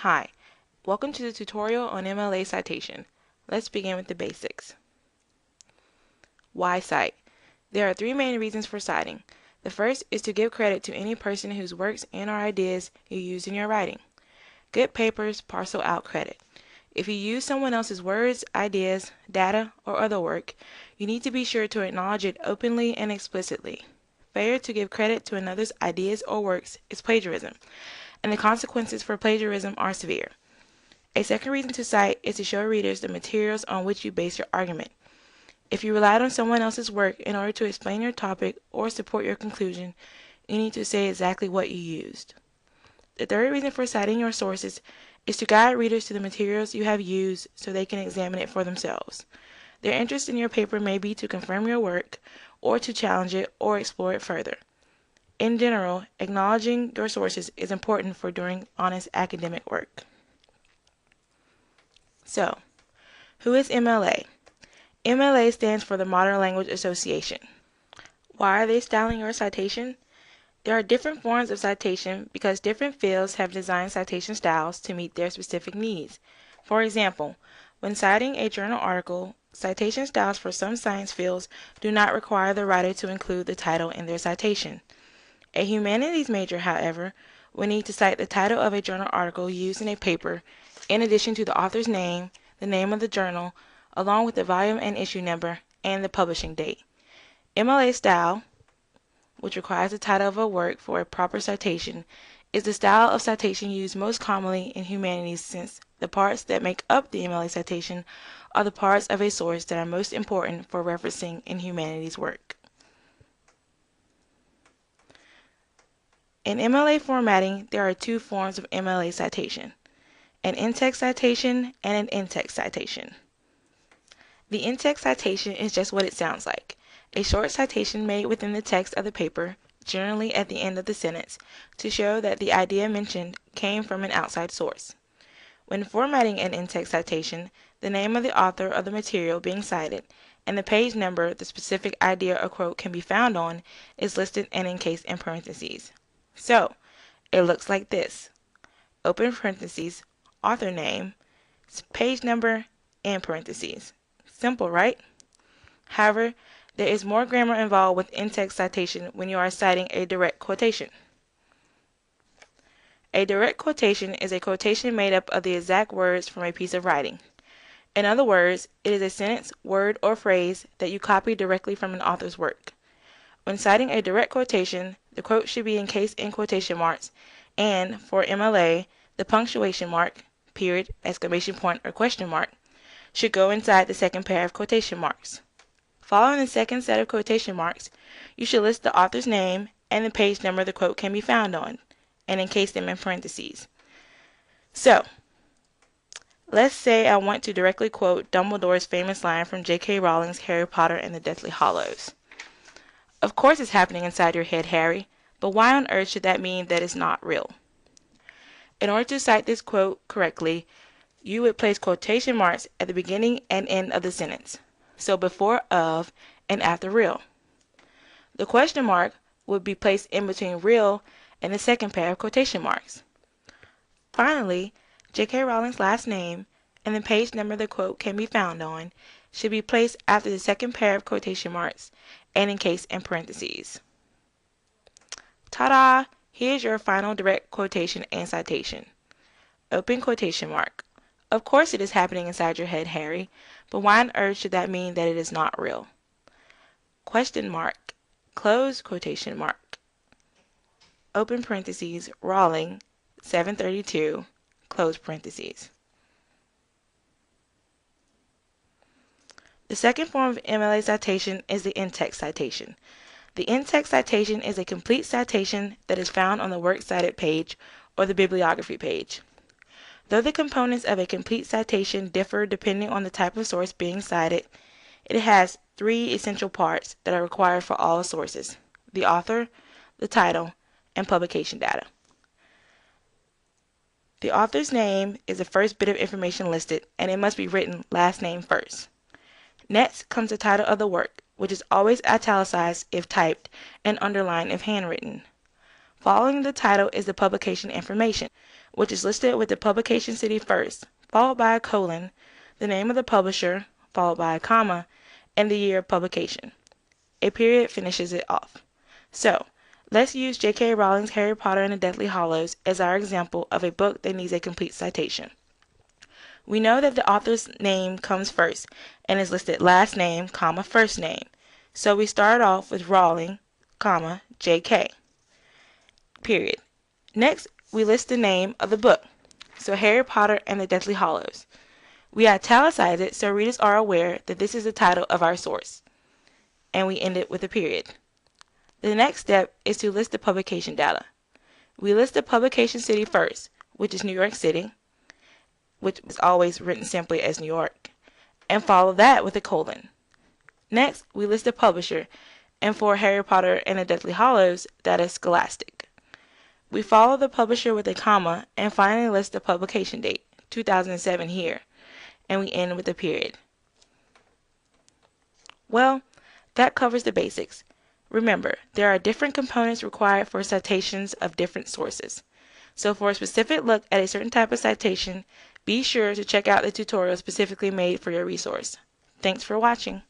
Hi, welcome to the tutorial on MLA Citation. Let's begin with the basics. Why cite? There are three main reasons for citing. The first is to give credit to any person whose works and/or ideas you use in your writing. Good papers parcel out credit. If you use someone else's words, ideas, data, or other work, you need to be sure to acknowledge it openly and explicitly. Failure to give credit to another's ideas or works is plagiarism, and the consequences for plagiarism are severe. A second reason to cite is to show readers the materials on which you base your argument. If you relied on someone else's work in order to explain your topic or support your conclusion, you need to say exactly what you used. The third reason for citing your sources is to guide readers to the materials you have used so they can examine it for themselves. Their interest in your paper may be to confirm your work, or to challenge it or explore it further. In general, acknowledging your sources is important for doing honest academic work. So, who is MLA? MLA stands for the Modern Language Association. Why are they styling your citation? There are different forms of citation because different fields have designed citation styles to meet their specific needs. For example, when citing a journal article, citation styles for some science fields do not require the writer to include the title in their citation. A humanities major, however, will need to cite the title of a journal article used in a paper, in addition to the author's name, the name of the journal, along with the volume and issue number, and the publishing date. MLA style, which requires the title of a work for a proper citation, is the style of citation used most commonly in humanities since the parts that make up the MLA citation are the parts of a source that are most important for referencing in humanities work. In MLA formatting, there are two forms of MLA citation, an in-text citation and an in-text citation. The in-text citation is just what it sounds like, a short citation made within the text of the paper, generally at the end of the sentence, to show that the idea mentioned came from an outside source. When formatting an in-text citation, the name of the author of the material being cited and the page number the specific idea or quote can be found on is listed and encased in parentheses. So, it looks like this. Open parentheses, author name, page number, and parentheses. Simple, right? However, there is more grammar involved with in-text citation when you are citing a direct quotation. A direct quotation is a quotation made up of the exact words from a piece of writing. In other words, it is a sentence, word, or phrase that you copy directly from an author's work. When citing a direct quotation, the quote should be encased in quotation marks, and, for MLA, the punctuation mark, period, exclamation point, or question mark, should go inside the second pair of quotation marks. Following the second set of quotation marks, you should list the author's name and the page number the quote can be found on, and encase them in parentheses. So, let's say I want to directly quote Dumbledore's famous line from J.K. Rowling's Harry Potter and the Deathly Hallows. Of course it's happening inside your head, Harry, but why on earth should that mean that it's not real? In order to cite this quote correctly, you would place quotation marks at the beginning and end of the sentence, so before of and after real. The question mark would be placed in between real and the second pair of quotation marks. Finally, J.K. Rowling's last name and the page number the quote can be found on should be placed after the second pair of quotation marks and encased in parentheses. Ta-da! Here's your final direct quotation and citation. Open quotation mark. Of course it is happening inside your head, Harry, but why on earth should that mean that it is not real? Question mark. Close quotation mark. Open parentheses, Rowling, 732, close parentheses. The second form of MLA citation is the in-text citation. The in-text citation is a complete citation that is found on the works cited page or the bibliography page. Though the components of a complete citation differ depending on the type of source being cited, it has three essential parts that are required for all sources: the author, the title, and publication data. The author's name is the first bit of information listed, and it must be written last name first. Next comes the title of the work, which is always italicized if typed and underlined if handwritten. Following the title is the publication information, which is listed with the publication city first, followed by a colon, the name of the publisher, followed by a comma, and the year of publication. A period finishes it off. So, let's use J.K. Rowling's Harry Potter and the Deathly Hallows as our example of a book that needs a complete citation. We know that the author's name comes first and is listed last name, comma, first name. So we start off with Rowling, comma, J.K. period. Next, we list the name of the book. So Harry Potter and the Deathly Hallows. We italicize it so readers are aware that this is the title of our source. And we end it with a period. The next step is to list the publication data. We list the publication city first, which is New York City, which is always written simply as New York, and follow that with a colon. Next, we list the publisher, and for Harry Potter and the Deathly Hallows, that is Scholastic. We follow the publisher with a comma, and finally list the publication date, 2007 here, and we end with a period. Well, that covers the basics. Remember, there are different components required for citations of different sources. So for a specific look at a certain type of citation, be sure to check out the tutorial specifically made for your resource. Thanks for watching.